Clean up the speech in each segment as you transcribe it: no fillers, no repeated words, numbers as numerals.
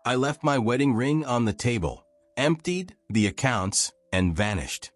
I left my wedding ring on the table, emptied the accounts, and vanished.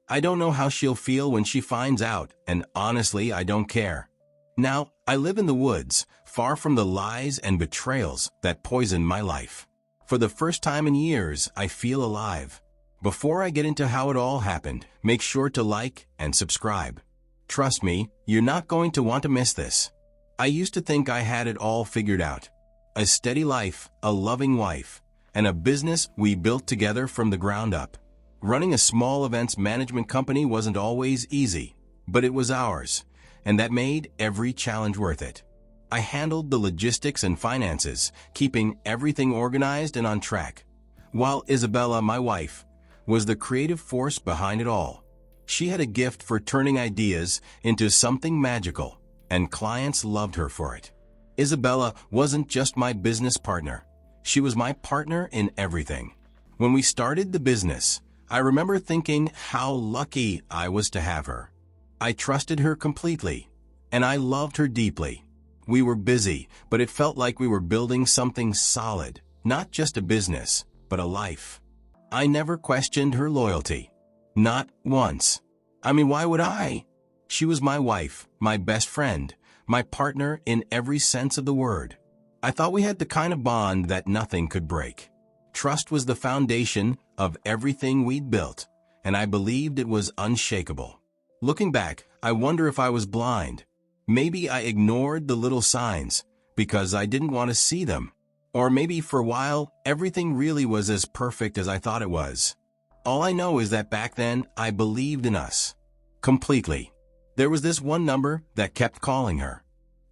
I don't know how she'll feel when she finds out, and honestly, I don't care. Now, I live in the woods, far from the lies and betrayals that poisoned my life. For the first time in years, I feel alive. Before I get into how it all happened, make sure to like and subscribe. Trust me, you're not going to want to miss this. I used to think I had it all figured out. A steady life, a loving wife, and a business we built together from the ground up. Running a small events management company wasn't always easy, but it was ours, and that made every challenge worth it. I handled the logistics and finances, keeping everything organized and on track, while Isabella, my wife, was the creative force behind it all. She had a gift for turning ideas into something magical, and clients loved her for it. Isabella wasn't just my business partner. She was my partner in everything. When we started the business, I remember thinking how lucky I was to have her. I trusted her completely, and I loved her deeply. We were busy, but it felt like we were building something solid, not just a business, but a life. I never questioned her loyalty. Not once. I mean, why would I? She was my wife, my best friend, my partner in every sense of the word. I thought we had the kind of bond that nothing could break. Trust was the foundation of everything we'd built, and I believed it was unshakable. Looking back, I wonder if I was blind. Maybe I ignored the little signs because I didn't want to see them. Or maybe for a while, everything really was as perfect as I thought it was. All I know is that back then, I believed in us. Completely. There was this one number that kept calling her.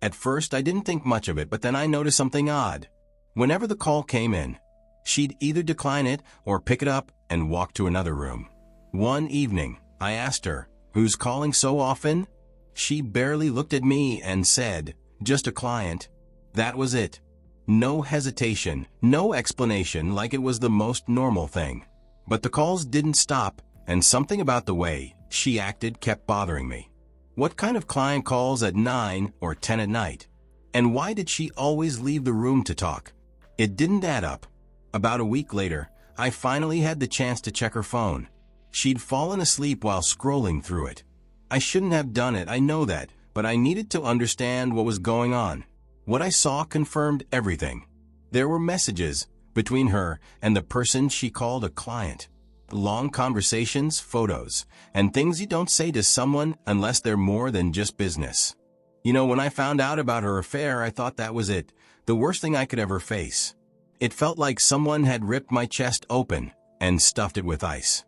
At first, I didn't think much of it, but then I noticed something odd. Whenever the call came in, she'd either decline it or pick it up and walk to another room. One evening, I asked her, "Who's calling so often?" She barely looked at me and said, "Just a client." That was it. No hesitation, no explanation, like it was the most normal thing. But the calls didn't stop, and something about the way she acted kept bothering me. What kind of client calls at 9 or 10 at night? And why did she always leave the room to talk? It didn't add up. About a week later, I finally had the chance to check her phone. She'd fallen asleep while scrolling through it. I shouldn't have done it, I know that, but I needed to understand what was going on. What I saw confirmed everything. There were messages between her and the person she called a client. Long conversations, photos, and things you don't say to someone unless they're more than just business. You know, when I found out about her affair, I thought that was it, the worst thing I could ever face. It felt like someone had ripped my chest open and stuffed it with ice.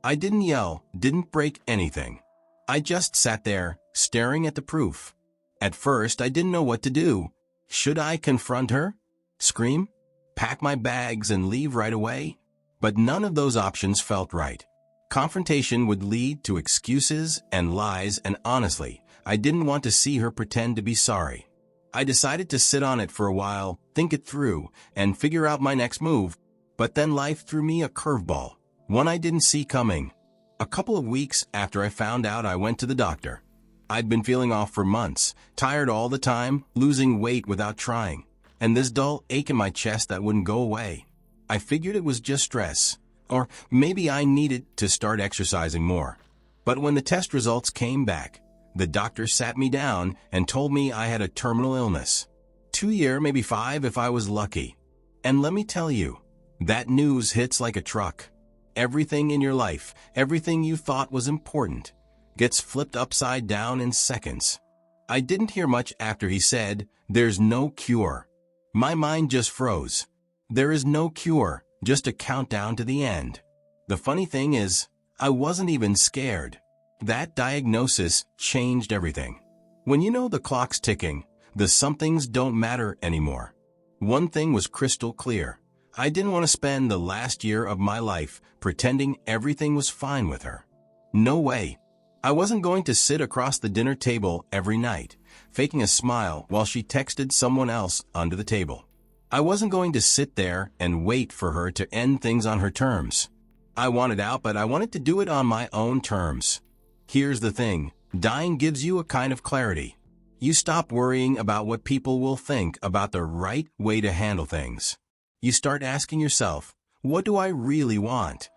I didn't yell, didn't break anything. I just sat there, staring at the proof. At first, I didn't know what to do. Should I confront her? Scream? Pack my bags and leave right away? But none of those options felt right. Confrontation would lead to excuses and lies, and honestly, I didn't want to see her pretend to be sorry. I decided to sit on it for a while, think it through, and figure out my next move. But then life threw me a curveball, one I didn't see coming. A couple of weeks after I found out, I went to the doctor. I'd been feeling off for months, tired all the time, losing weight without trying, and this dull ache in my chest that wouldn't go away. I figured it was just stress, or maybe I needed to start exercising more. But when the test results came back, the doctor sat me down and told me I had a terminal illness. 2 years, maybe 5 if I was lucky. And let me tell you, that news hits like a truck. Everything in your life, everything you thought was important, gets flipped upside down in seconds. I didn't hear much after he said, "There's no cure." My mind just froze. There is no cure, just a countdown to the end. The funny thing is, I wasn't even scared. That diagnosis changed everything. When you know the clock's ticking, the somethings don't matter anymore. One thing was crystal clear. I didn't want to spend the last year of my life pretending everything was fine with her. No way. I wasn't going to sit across the dinner table every night, faking a smile while she texted someone else under the table. I wasn't going to sit there and wait for her to end things on her terms. I wanted out, but I wanted to do it on my own terms. Here's the thing, dying gives you a kind of clarity. You stop worrying about what people will think about the right way to handle things. You start asking yourself, what do I really want?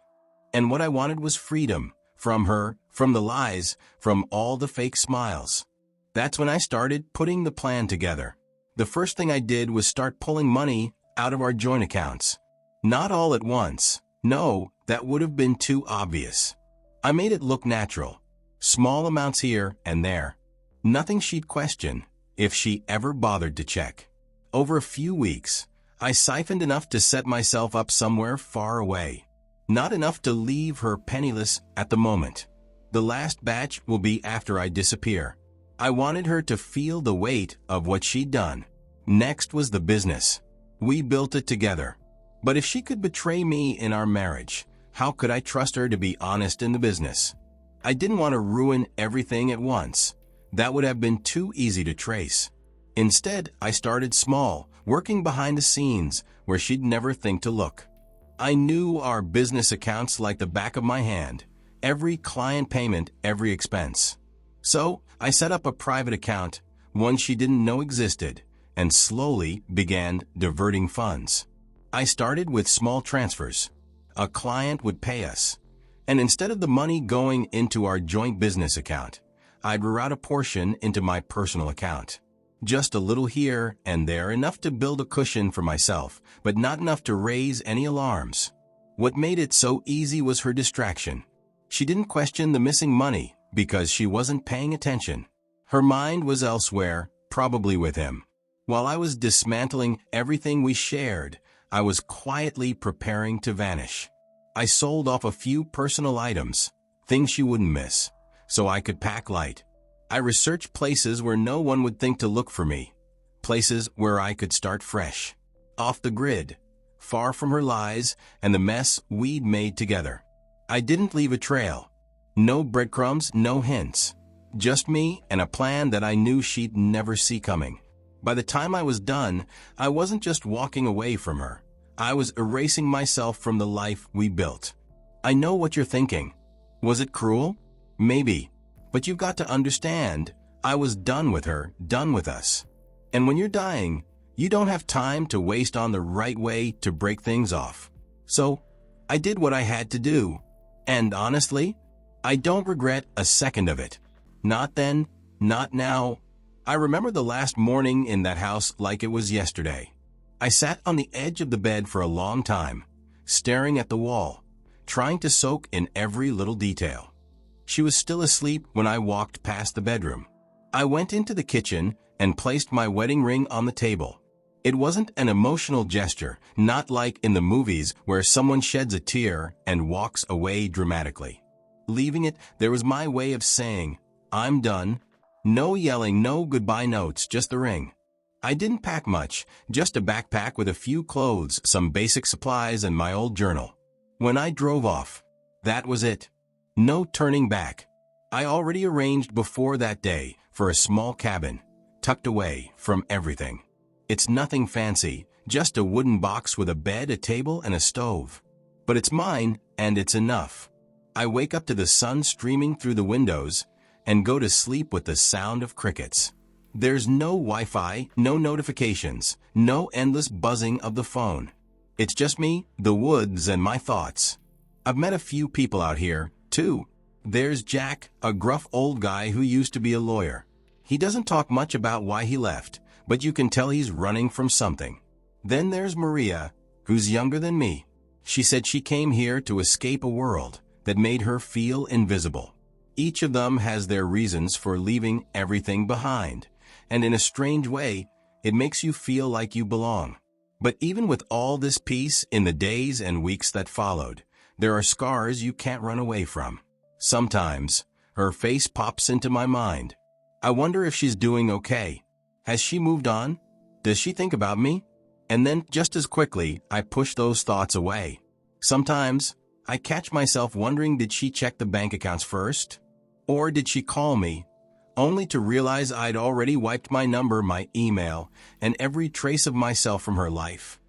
And what I wanted was freedom, from her, from the lies, from all the fake smiles. That's when I started putting the plan together. The first thing I did was start pulling money out of our joint accounts. Not all at once. No, that would have been too obvious. I made it look natural. Small amounts here and there. Nothing she'd question, if she ever bothered to check. Over a few weeks, I siphoned enough to set myself up somewhere far away. Not enough to leave her penniless at the moment. The last batch will be after I disappear. I wanted her to feel the weight of what she'd done. Next was the business. We built it together. But if she could betray me in our marriage, how could I trust her to be honest in the business? I didn't want to ruin everything at once. That would have been too easy to trace. Instead, I started small, working behind the scenes where she'd never think to look. I knew our business accounts like the back of my hand, every client payment, every expense. So, I set up a private account, one she didn't know existed, and slowly began diverting funds. I started with small transfers. A client would pay us, and instead of the money going into our joint business account, I'd reroute a portion into my personal account. Just a little here and there, enough to build a cushion for myself, but not enough to raise any alarms. What made it so easy was her distraction. She didn't question the missing money because she wasn't paying attention. Her mind was elsewhere, probably with him. While I was dismantling everything we shared, I was quietly preparing to vanish. I sold off a few personal items, things she wouldn't miss, so I could pack light. I researched places where no one would think to look for me, places where I could start fresh, off the grid, far from her lies and the mess we'd made together. I didn't leave a trail. No breadcrumbs, no hints. Just me and a plan that I knew she'd never see coming. By the time I was done, I wasn't just walking away from her. I was erasing myself from the life we built. I know what you're thinking. Was it cruel? Maybe. But you've got to understand, I was done with her, done with us. And when you're dying, you don't have time to waste on the right way to break things off. So, I did what I had to do. And honestly, I don't regret a second of it. Not then, not now. I remember the last morning in that house like it was yesterday. I sat on the edge of the bed for a long time, staring at the wall, trying to soak in every little detail. She was still asleep when I walked past the bedroom. I went into the kitchen and placed my wedding ring on the table. It wasn't an emotional gesture, not like in the movies where someone sheds a tear and walks away dramatically. Leaving it, there was my way of saying, I'm done. No yelling, no goodbye notes, just the ring. I didn't pack much, just a backpack with a few clothes, some basic supplies, and my old journal. When I drove off, that was it. No turning back. I already arranged before that day for a small cabin, tucked away from everything. It's nothing fancy, just a wooden box with a bed, a table, and a stove. But it's mine, and it's enough. I wake up to the sun streaming through the windows and go to sleep with the sound of crickets. There's no Wi-Fi, no notifications, no endless buzzing of the phone. It's just me, the woods, and my thoughts. I've met a few people out here, too. There's Jack, a gruff old guy who used to be a lawyer. He doesn't talk much about why he left, but you can tell he's running from something. Then there's Maria, who's younger than me. She said she came here to escape a world that made her feel invisible. Each of them has their reasons for leaving everything behind, and in a strange way, it makes you feel like you belong. But even with all this peace in the days and weeks that followed, there are scars you can't run away from. Sometimes, her face pops into my mind. I wonder if she's doing okay. Has she moved on? Does she think about me? And then, just as quickly, I push those thoughts away. Sometimes, I catch myself wondering, did she check the bank accounts first? Or did she call me, only to realize I'd already wiped my number, my email, and every trace of myself from her life?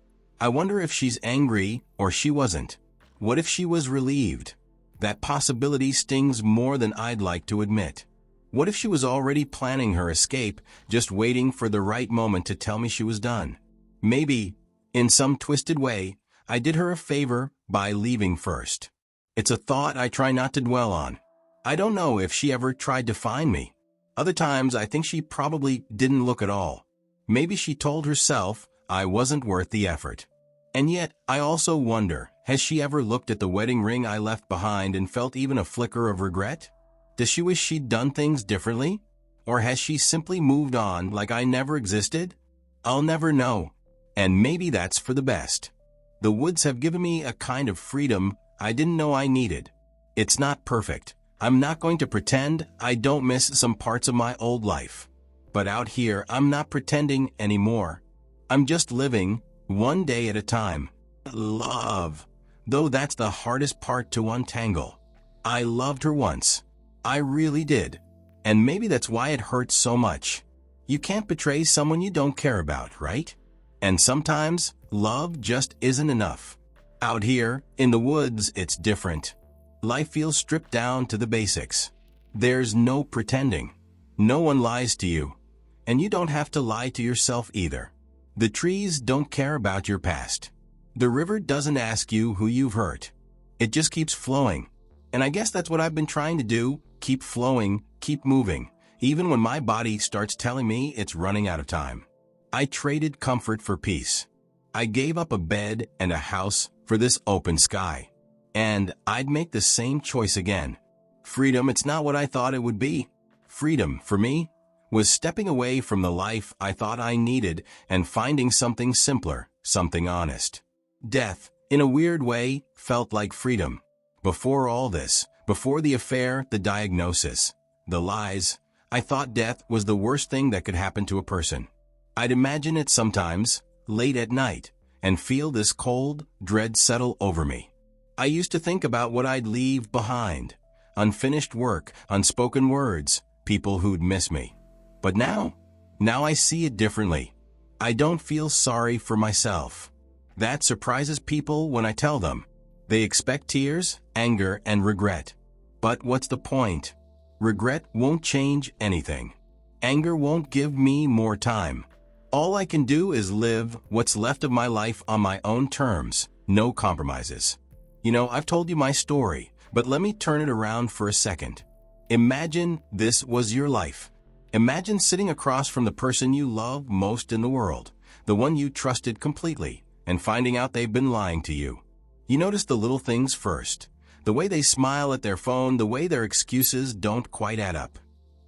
I wonder if she's angry or she wasn't. What if she was relieved? That possibility stings more than I'd like to admit. What if she was already planning her escape, just waiting for the right moment to tell me she was done? Maybe In some twisted way, I did her a favor by leaving first. It's a thought I try not to dwell on. I don't know if she ever tried to find me. Other times I think she probably didn't look at all. Maybe she told herself I wasn't worth the effort. And yet, I also wonder, has she ever looked at the wedding ring I left behind and felt even a flicker of regret? Does she wish she'd done things differently? Or has she simply moved on like I never existed? I'll never know. And maybe that's for the best. The woods have given me a kind of freedom I didn't know I needed. It's not perfect. I'm not going to pretend I don't miss some parts of my old life. But out here, I'm not pretending anymore. I'm just living, one day at a time. Love. Though that's the hardest part to untangle. I loved her once. I really did. And maybe that's why it hurts so much. You can't betray someone you don't care about, right? And sometimes, love just isn't enough. Out here, in the woods, it's different. Life feels stripped down to the basics. There's no pretending. No one lies to you. And you don't have to lie to yourself either. The trees don't care about your past. The river doesn't ask you who you've hurt. It just keeps flowing. And I guess that's what I've been trying to do, keep flowing, keep moving, even when my body starts telling me it's running out of time. I traded comfort for peace. I gave up a bed and a house for this open sky. And I'd make the same choice again. Freedom, it's not what I thought it would be. Freedom, for me, was stepping away from the life I thought I needed and finding something simpler, something honest. Death, in a weird way, felt like freedom. Before all this, before the affair, the diagnosis, the lies, I thought death was the worst thing that could happen to a person. I'd imagine it sometimes, late at night, and feel this cold dread settle over me. I used to think about what I'd leave behind. Unfinished work, unspoken words, people who'd miss me. But now I see it differently. I don't feel sorry for myself. That surprises people when I tell them. They expect tears, anger, and regret. But what's the point? Regret won't change anything. Anger won't give me more time. All I can do is live what's left of my life on my own terms, no compromises. You know, I've told you my story, but let me turn it around for a second. Imagine this was your life. Imagine sitting across from the person you love most in the world, the one you trusted completely, and finding out they've been lying to you. You notice the little things first, the way they smile at their phone, the way their excuses don't quite add up.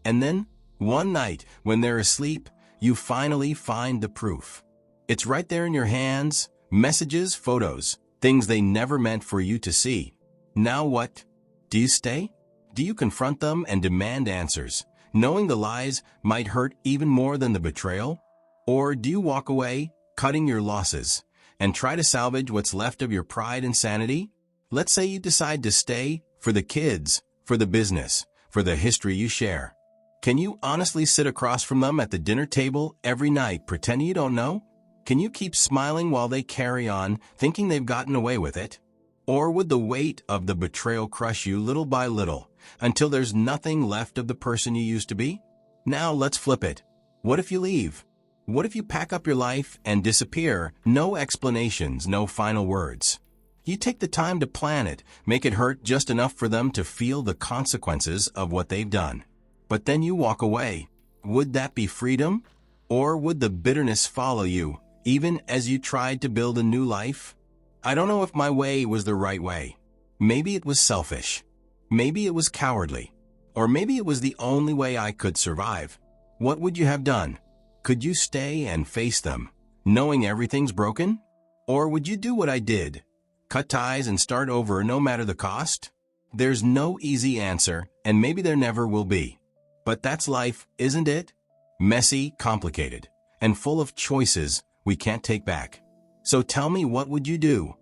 And then, one night, when they're asleep, you finally find the proof. It's right there in your hands, messages, photos, things they never meant for you to see. Now what? Do you stay? Do you confront them and demand answers, knowing the lies might hurt even more than the betrayal? Or do you walk away, cutting your losses, and try to salvage what's left of your pride and sanity? Let's say you decide to stay for the kids, for the business, for the history you share. Can you honestly sit across from them at the dinner table every night pretending you don't know? Can you keep smiling while they carry on, thinking they've gotten away with it? Or would the weight of the betrayal crush you little by little, until there's nothing left of the person you used to be? Now let's flip it. What if you leave? What if you pack up your life and disappear? No explanations, no final words. You take the time to plan it, make it hurt just enough for them to feel the consequences of what they've done. But then you walk away. Would that be freedom? Or would the bitterness follow you, even as you tried to build a new life? I don't know if my way was the right way. Maybe it was selfish. Maybe it was cowardly. Or maybe it was the only way I could survive. What would you have done? Could you stay and face them, knowing everything's broken? Or would you do what I did? Cut ties and start over no matter the cost? There's no easy answer, and maybe there never will be. But that's life, isn't it? Messy, complicated, and full of choices we can't take back. So tell me, what would you do?